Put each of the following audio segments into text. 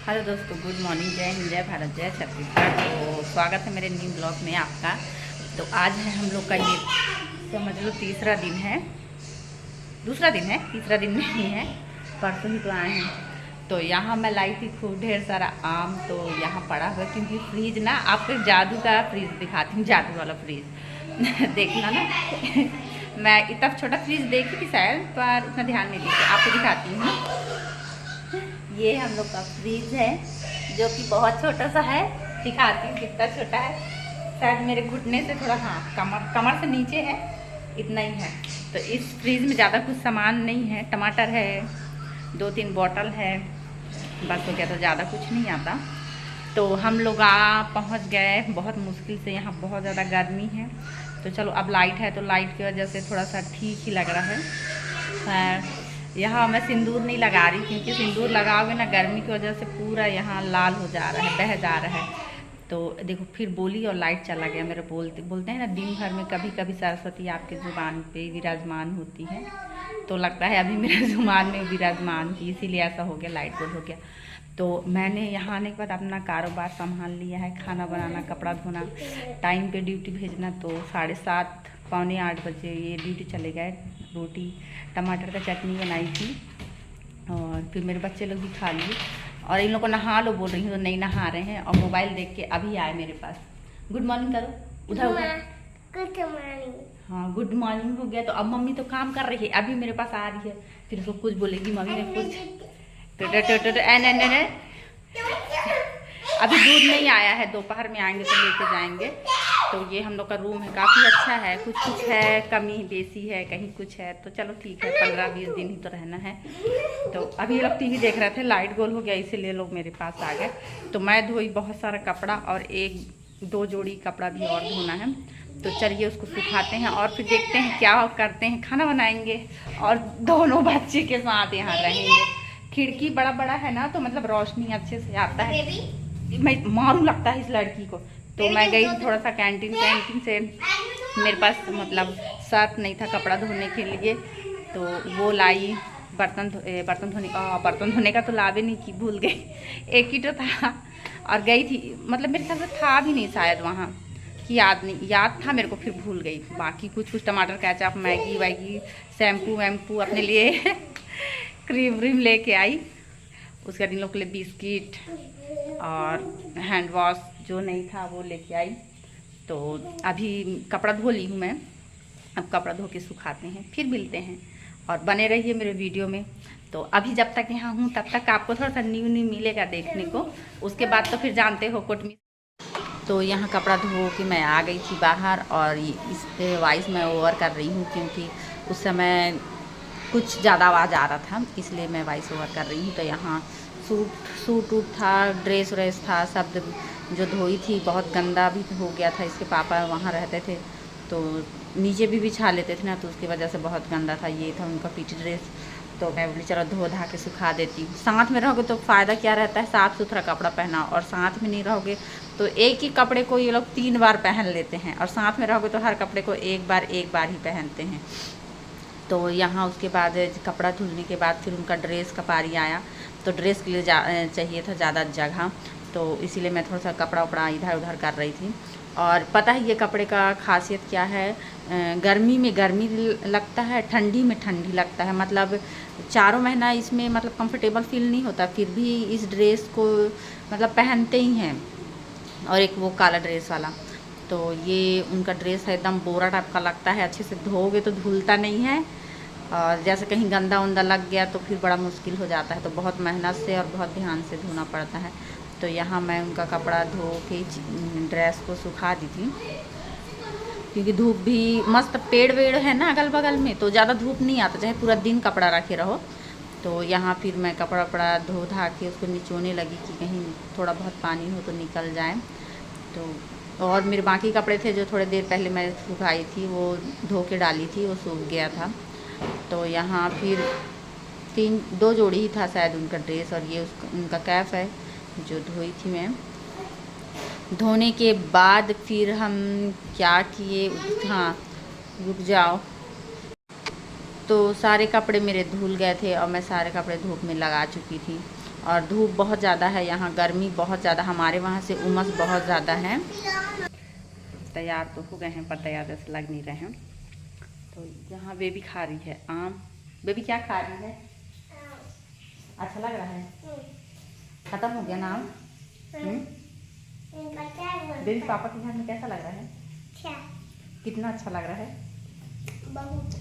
Hello दोस्तों, good morning. जय हिंद, जय भारत, जय छत्तीसगढ़। तो स्वागत है मेरे न्यू ब्लॉग में आपका। तो आज है हम लोग का ये समझ लो तीसरा दिन है, दूसरा दिन है, तीसरा दिन नहीं है, परसों ही तो आए हैं। तो यहाँ मैं लाई थी खूब ढेर सारा आम, तो यहाँ पड़ा हुआ क्योंकि फ्रीज ना, आपको जादू का फ्रीज दिखाती हूँ, जादू वाला फ्रीज देखना ना मैं इतना छोटा फ्रीज देखी थी शायद, पर उतना ध्यान नहीं दी। आपको दिखाती हूँ। ये हम लोग का फ्रीज है जो कि बहुत छोटा सा है। दिखाती हूँ कितना छोटा है, शायद मेरे घुटने से थोड़ा, हाँ, कमर से नीचे है, इतना ही है। तो इस फ्रीज में ज़्यादा कुछ सामान नहीं है। टमाटर है, 2-3 बॉटल है, बस हो गया। तो ज़्यादा कुछ नहीं आता। तो हम लोग पहुँच गए बहुत मुश्किल से। यहाँ बहुत ज़्यादा गर्मी है। तो चलो, अब लाइट है तो लाइट की वजह से थोड़ा सा ठीक ही लग रहा है। यहाँ मैं सिंदूर नहीं लगा रही क्योंकि सिंदूर लगाओगे ना, गर्मी की वजह से पूरा यहाँ लाल हो जा रहा है, बह जा रहा है। तो देखो, फिर बोली और लाइट चला गया मेरे। बोलते हैं ना, दिन भर में कभी कभी सरस्वती आपके ज़ुबान पे विराजमान होती है। तो लगता है अभी मेरे ज़ुबान में विराजमान थी, इसीलिए ऐसा हो गया, लाइट गोल हो गया। तो मैंने यहाँ आने के बाद अपना कारोबार संभाल लिया है, खाना बनाना, कपड़ा धोना, टाइम पे ड्यूटी भेजना। तो 7:30 पौने 8 बजे ये ड्यूटी चले गए। रोटी टमाटर का चटनी बनाई थी और फिर मेरे बच्चे लोग भी खा लिए। और इन लोग को नहा लो बोल रही हूँ तो नहीं नहा रहे हैं, और मोबाइल देख के अभी आए मेरे पास। गुड मॉर्निंग करो, उधर उधर। Good morning. हाँ, गुड मॉर्निंग हो गया। तो अब मम्मी तो काम कर रही है, अभी मेरे पास आ रही है, फिर उसको कुछ बोलेगी मम्मी ने कुछ। अभी दूध नहीं आया है, दोपहर में आएंगे तो लेके जाएंगे। तो ये हम लोग का रूम है, काफ़ी अच्छा है। कुछ कुछ है, कमी बेसी है, कहीं कुछ है। तो चलो ठीक है, 15-20 दिन ही तो रहना है। तो अभी लोग टीवी देख रहे थे, लाइट गोल हो गया, इसीलिए लोग मेरे पास आ गए। तो मैं धोई बहुत सारा कपड़ा और 1-2 जोड़ी कपड़ा भी और धोना है। तो चलिए उसको सुखाते हैं और फिर देखते हैं क्या करते हैं। खाना बनाएंगे और दोनों बच्चे के साथ यहाँ रहेंगे। खिड़की बड़ा बड़ा है ना, तो मतलब रोशनी अच्छे से आता है। मैं मारू लगता है इस लड़की को। तो मैं गई थोड़ा सा कैंटीन से, मेरे पास मतलब सर्फ नहीं था कपड़ा धोने के लिए, तो वो लाई। बर्तन धोने का तो लावे नहीं की, भूल गई। एक ही तो था और गई थी, मतलब मेरे ख्याल से था भी नहीं शायद वहाँ कि याद था मेरे को, फिर भूल गई। बाकी कुछ टमाटर, केचप, मैगी वैगी, शैम्पू वैम्पू अपने लिए क्रीम व्रीम लेके आई। उसके बाद इन लोग के लिए बिस्किट और हैंड वॉश जो नहीं था वो लेके आई। तो अभी कपड़ा धो ली हूँ मैं, अब कपड़ा धो के सुखाते हैं, फिर मिलते हैं। और बने रहिए मेरे वीडियो में। तो अभी जब तक यहाँ हूँ तब तक आपको थोड़ा सा न्यू मिलेगा देखने को। उसके बाद तो फिर जानते हो कोटमी। तो यहाँ कपड़ा धो के मैं आ गई थी बाहर, और इस पे वॉइस मैं ओवर कर रही हूँ क्योंकि उस समय कुछ ज़्यादा आवाज़ आ रहा था, इसलिए मैं वॉइस ओवर कर रही हूँ। तो यहाँ सूट था, ड्रेस व्रेस था, सब जो धोई थी, बहुत गंदा भी हो गया था। इसके पापा वहाँ रहते थे तो नीचे भी बिछा लेते थे ना, तो उसकी वजह से बहुत गंदा था। ये था उनका पीटी ड्रेस। तो मैं बोली चलो धो धा के सुखा देती हूँ। साथ में रहोगे तो फ़ायदा क्या रहता है, साफ़ सुथरा कपड़ा पहना, और साथ में नहीं रहोगे तो एक ही कपड़े को ये लोग 3 बार पहन लेते हैं, और साथ में रहोगे तो हर कपड़े को एक बार ही पहनते हैं। तो यहाँ उसके बाद कपड़ा धुलने के बाद फिर उनका ड्रेस का पारी आया। तो ड्रेस के लिए चाहिए था ज़्यादा जगह, तो इसीलिए मैं थोड़ा सा कपड़ा उपड़ा इधर उधर कर रही थी। और पता है ये कपड़े का खासियत क्या है, गर्मी में गर्मी लगता है, ठंडी में ठंडी लगता है। मतलब 4 महीना इसमें मतलब कंफर्टेबल फील नहीं होता, फिर भी इस ड्रेस को मतलब पहनते ही हैं। और एक वो काला ड्रेस वाला, तो ये उनका ड्रेस है, एकदम बोरा टाइप का लगता है। अच्छे से धोओगे तो धुलता नहीं है, और जैसे कहीं गंदा उंदा लग गया तो फिर बड़ा मुश्किल हो जाता है। तो बहुत मेहनत से और बहुत ध्यान से धोना पड़ता है। तो यहाँ मैं उनका कपड़ा धो के ड्रेस को सुखा दी थी, क्योंकि धूप भी मस्त, पेड़ वेड़ है ना अगल बगल में, तो ज़्यादा धूप नहीं आता, चाहे पूरा दिन कपड़ा रखे रहो। तो यहाँ फिर मैं कपड़ा वपड़ा धो धा के उसको निचोने लगी कि कहीं थोड़ा बहुत पानी हो तो निकल जाए। तो और मेरे बाकी कपड़े थे जो थोड़ी देर पहले मैं सुखाई थी, वो धो के डाली थी, वो सूख गया था। तो यहाँ फिर 2 जोड़ी ही था शायद उनका ड्रेस, और ये उनका कैप है जो धोई थी मैं। धोने के बाद फिर हम क्या किए, हाँ रुक जाओ। तो सारे कपड़े मेरे धुल गए थे और मैं सारे कपड़े धूप में लगा चुकी थी। और धूप बहुत ज़्यादा है यहाँ, गर्मी बहुत ज़्यादा, हमारे वहाँ से उमस बहुत ज़्यादा है। तैयार तो हो गए हैं पर तैयार जैसे लग नहीं रहे हैं। तो यहाँ बेबी खा रही है आम। बेबी क्या खा रही है? अच्छा लग रहा है? खत्म हो गया ना आम? बेबी पापा के घर में कैसा लग रहा है? कितना अच्छा लग रहा है? बहुत।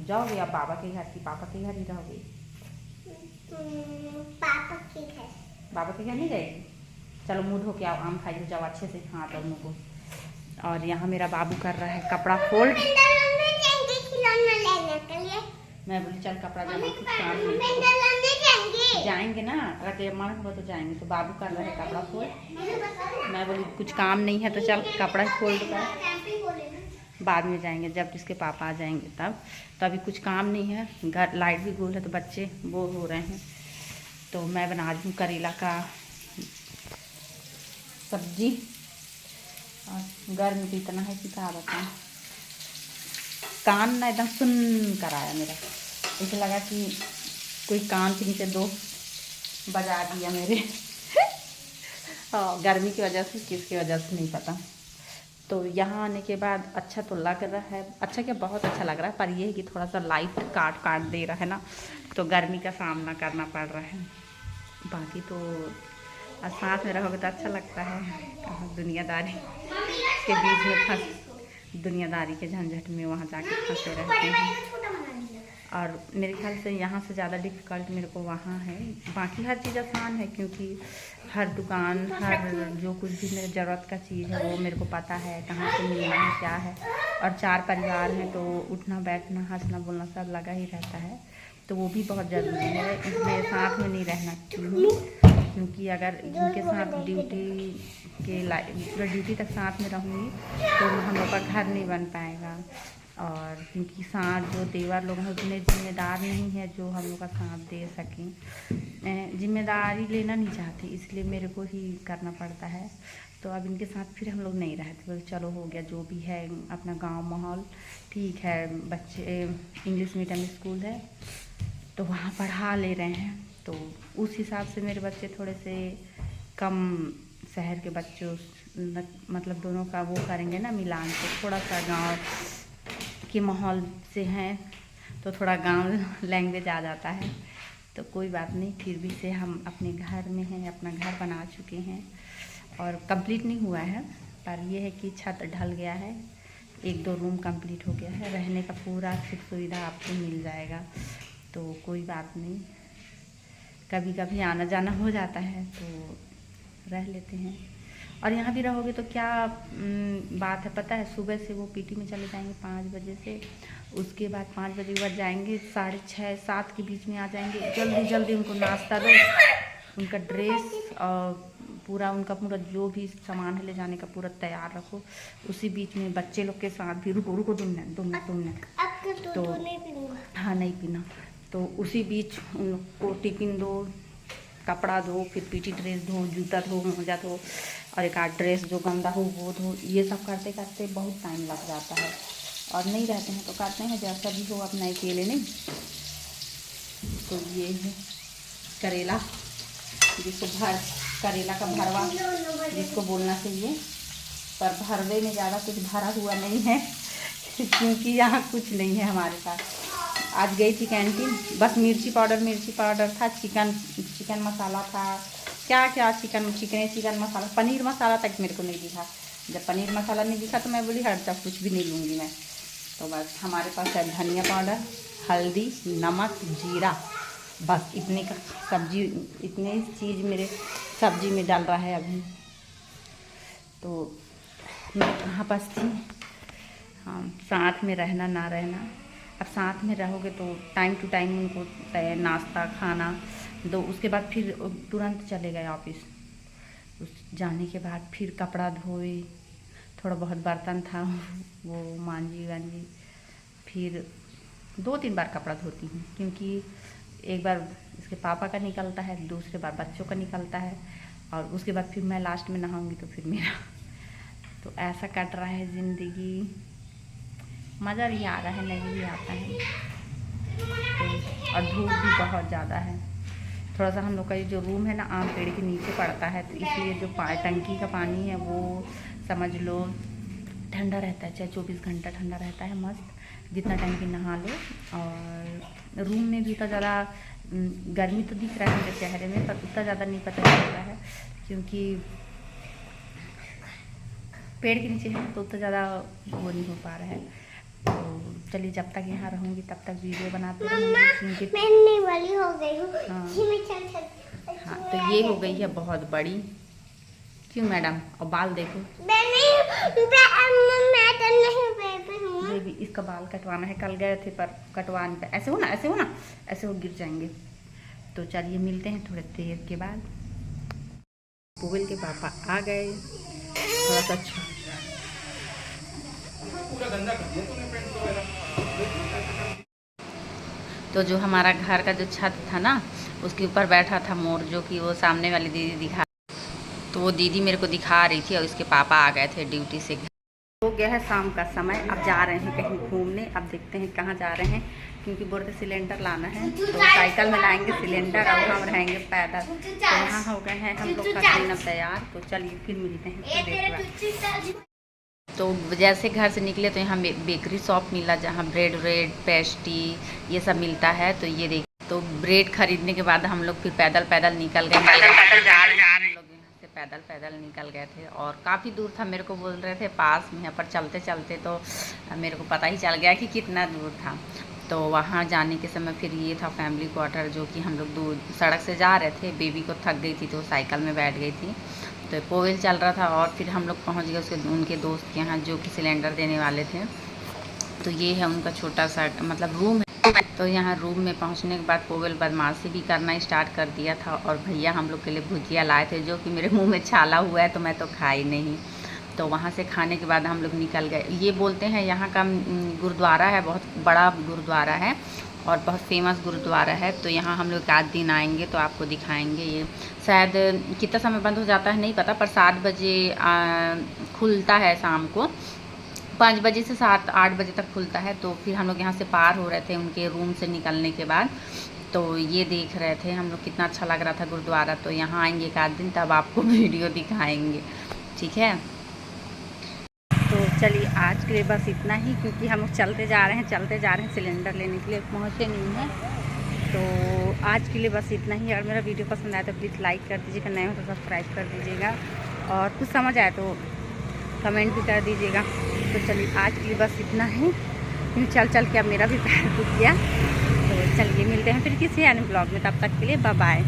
जाओगे आप बाबा के घर की? पापा के घर ही रहोगे? पापा के घर नहीं जाएगी? चलो मुँह धो के आओ, आम खाइए, जाओ अच्छे से हाथ और मुँह को। और यहाँ मेरा बाबू कर रहा है कपड़ा फोल्ड। मैं बोली चल कपड़ा जमा जाएंगे ना, अगर मन हुआ तो जाएंगे। तो बाबू कर रहा है कपड़ा फोल्ड। मैं बोली कुछ काम नहीं है तो चल कपड़ा फोल्ड कर, बाद में जाएंगे जब इसके पापा आ जाएंगे तब। तो अभी कुछ काम नहीं है, घर लाइट भी गोल है तो बच्चे बोर हो रहे हैं। तो मैं बना रही हूँ करेला का सब्जी। और गर्म भी इतना है कि क्या बताऊँ, कान ना एकदम सुन कर आया मेरा, ऐसे लगा कि कोई कान के नीचे दो बजा दिया मेरे। गर्मी की वजह से किसकी वजह से नहीं पता। तो यहाँ आने के बाद अच्छा तो लग रहा है, अच्छा क्या बहुत अच्छा लग रहा है, पर ये है कि थोड़ा सा लाइट काट दे रहा है ना, तो गर्मी का सामना करना पड़ रहा है। बाकी तो साथ में रहोगे तो अच्छा लगता है। कहाँ दुनियादारी के बीच में फंस, दुनियादारी के झंझट में वहाँ जाके फंसे रहते हैं। और मेरे ख्याल से यहाँ से ज़्यादा डिफ़िकल्ट मेरे को वहाँ है। बाकी हर चीज़ आसान है क्योंकि हर दुकान, हर जो कुछ भी मेरे ज़रूरत का चीज़ है वो मेरे को पता है कहाँ से मिलना है क्या है। और 4 परिवार हैं तो उठना बैठना हंसना बोलना सब लगा ही रहता है, तो वो भी बहुत ज़रूरी है। इसमें साथ में नहीं रहना क्योंकि अगर इनके साथ ड्यूटी के पूरा ड्यूटी तक साथ में रहूँगी तो हम लोग का घर नहीं बन पाएगा। और क्योंकि साथ जो देवर लोग हैं उतने जिम्मेदार नहीं है जो हम लोग का साथ दे सकें। जिम्मेदारी लेना नहीं चाहती, इसलिए मेरे को ही करना पड़ता है। तो अब इनके साथ फिर हम लोग नहीं रहते, बोले चलो हो गया जो भी है, अपना गांव माहौल ठीक है। बच्चे इंग्लिश मीडियम स्कूल है तो वहाँ पढ़ा ले रहे हैं, तो उस हिसाब से मेरे बच्चे थोड़े से कम शहर के बच्चों मतलब दोनों का वो करेंगे ना मिलान, तो थोड़ा सा गांव के माहौल से हैं तो थोड़ा गांव लैंग्वेज आ जाता है। तो कोई बात नहीं, फिर भी से हम अपने घर में हैं, अपना घर बना चुके हैं और कंप्लीट नहीं हुआ है, पर यह है कि छत ढल गया है, 1-2 रूम कंप्लीट हो गया है, रहने का पूरा सुख सुविधा आपको मिल जाएगा। तो कोई बात नहीं, कभी कभी आना जाना हो जाता है तो रह लेते हैं। और यहाँ भी रहोगे तो क्या बात है पता है, सुबह से वो पीटी में चले जाएंगे 5 बजे से, उसके बाद 5 बजे के बाद जाएंगे, 6:30-7 के बीच में आ जाएंगे। जल्दी जल्दी उनको नाश्ता दो, उनका ड्रेस और उनका पूरा जो भी सामान है ले जाने का पूरा तैयार रखो। उसी बीच में बच्चे लोग के साथ भी रुको तुमने तो हाँ नहीं पीना, तो उसी बीच उनको टिफिन दो, कपड़ा धो, फिर पीटी ड्रेस धो, जूता धो, मोजा धो, और एक आध ड्रेस जो गंदा हो वो धो। ये सब करते करते बहुत टाइम लग जाता है। और नहीं रहते हैं तो करते हैं जैसा भी हो, अपना अकेले नहीं। तो ये है करेला, करेला का भरवा जिसको बोलना चाहिए, पर भरवे में ज़्यादा कुछ भरा हुआ नहीं है क्योंकि यहाँ कुछ नहीं है हमारे पास। आज गई थी कैंटीन, बस मिर्ची पाउडर था, चिकन मसाला था, क्या चिकन मसाला, पनीर मसाला तक मेरे को नहीं दिखा। जब पनीर मसाला नहीं दिखा तो मैं बोली हट जा, कुछ भी नहीं लूँगी मैं। तो बस हमारे पास है धनिया पाउडर, हल्दी, नमक, जीरा, बस इतने का सब्जी, इतने चीज़ मेरे सब्जी में डाल रहा है अभी। तो मैं कहाँ पास थी, हाँ साथ में रहना ना रहना। अब साथ में रहोगे तो टाइम टू टाइम उनको नाश्ता खाना दो, उसके बाद फिर तुरंत चले गए ऑफिस। उस जाने के बाद फिर कपड़ा धोए, थोड़ा बहुत बर्तन था वो मांजी, फिर 2-3 बार कपड़ा धोती हूँ क्योंकि एक बार इसके पापा का निकलता है, दूसरे बार बच्चों का निकलता है, और उसके बाद फिर मैं लास्ट में नहाऊंगी तो फिर मेरा। तो ऐसा कट रहा है ज़िंदगी, मज़ा भी आ रहा है, नहीं भी आता है। तो और धूप भी बहुत ज़्यादा है, थोड़ा सा हम लोग का ये जो रूम है ना आम पेड़ के नीचे पड़ता है, तो इसलिए जो टंकी का पानी है वो समझ लो ठंडा रहता है, चाहे 24 घंटा ठंडा रहता है मस्त, जितना टाइम भी नहा लो। और रूम में भी उतना ज़्यादा गर्मी तो दिख रहा है मेरे चेहरे में, पर उतना ज़्यादा नहीं पता चलता है क्योंकि पेड़ के नीचे है तो उतना ज़्यादा वो नहीं हो पा रहा है। तो चलिए जब तक यहाँ रहूँगी तब तक वीडियो बनाते रहूँगी क्योंकि मैं वाली हो गई हूँ। हाँ तो ये हो गई है बहुत बड़ी। क्यों मैडम? और बाल देखो, बेबी इसका बाल कटवाना है, कल गए थे पर कटवाने पे ऐसे हो ना, ऐसे हो ना, ऐसे हो गिर जाएंगे। तो चलिए मिलते हैं थोड़े देर के बाद। पोवेल के पापा आ गए, थोड़ा सा तो जो हमारा घर का जो छत था ना उसके ऊपर बैठा था मोर, जो कि वो सामने वाली दीदी दिखा, तो वो दीदी मेरे को दिखा रही थी और उसके पापा आ गए थे ड्यूटी से। हो गया है शाम का समय, अब जा रहे हैं कहीं घूमने। अब देखते हैं कहाँ जा रहे हैं क्योंकि बोलते सिलेंडर लाना है, तो साइकिल में लाएंगे सिलेंडर और हम रहेंगे पैदल। तो यहाँ हो गए हैं हम लोग का खाना तैयार, तो चलिए फिर मिलते हैं। तो जैसे घर से निकले तो यहाँ बेकरी शॉप मिला जहाँ ब्रेड पेस्ट्री ये सब मिलता है। तो ये देखिए, तो ब्रेड खरीदने के बाद हम लोग फिर पैदल निकल गए, पैदल निकल गए थे। और काफ़ी दूर था, मेरे को बोल रहे थे पास में है, पर चलते चलते तो मेरे को पता ही चल गया कि कितना दूर था। तो वहाँ जाने के समय फिर ये था फैमिली क्वार्टर, जो कि हम लोग दूर सड़क से जा रहे थे। बेबी को थक गई थी तो साइकिल में बैठ गई थी, तो पोवेल चल रहा था। और फिर हम लोग पहुँच गए उनके दोस्त के यहाँ जो कि सिलेंडर देने वाले थे। तो ये है उनका छोटा सा मतलब रूम है। तो यहाँ रूम में पहुँचने के बाद पोवेल बदमाशी भी करना स्टार्ट कर दिया था। और भैया हम लोग के लिए भुजिया लाए थे, जो कि मेरे मुंह में छाला हुआ है तो मैं तो खाई नहीं। तो वहाँ से खाने के बाद हम लोग निकल गए। ये बोलते हैं यहाँ का गुरुद्वारा है, बहुत बड़ा गुरुद्वारा है और बहुत फेमस गुरुद्वारा है। तो यहाँ हम लोग आज दिन आएंगे तो आपको दिखाएंगे। ये शायद कितना समय बंद हो जाता है नहीं पता, पर 7 बजे खुलता है, शाम को 5 बजे से 7-8 बजे तक खुलता है। तो फिर हम लोग यहाँ से पार हो रहे थे उनके रूम से निकलने के बाद, तो ये देख रहे थे हम लोग, कितना अच्छा लग रहा था गुरुद्वारा। तो यहाँ आएंगे एक आध दिन तब आपको वीडियो दिखाएंगे, ठीक है। तो चलिए आज के लिए बस इतना ही, क्योंकि हम लोग चलते जा रहे हैं सिलेंडर लेने के लिए, पहुँचे नहीं हैं। तो आज के लिए बस इतना ही। और मेरा वीडियो पसंद आया तो प्लीज़ लाइक कर दीजिएगा, नए हो तो सब्सक्राइब कर दीजिएगा, और कुछ समझ आए तो कमेंट भी कर दीजिएगा। तो चलिए आज के लिए बस इतना ही, क्योंकि चल के अब मेरा भी पैर दुख गया। तो चलिए मिलते हैं फिर किसी अन्य ब्लॉग में, तब तक के लिए बाय बाय।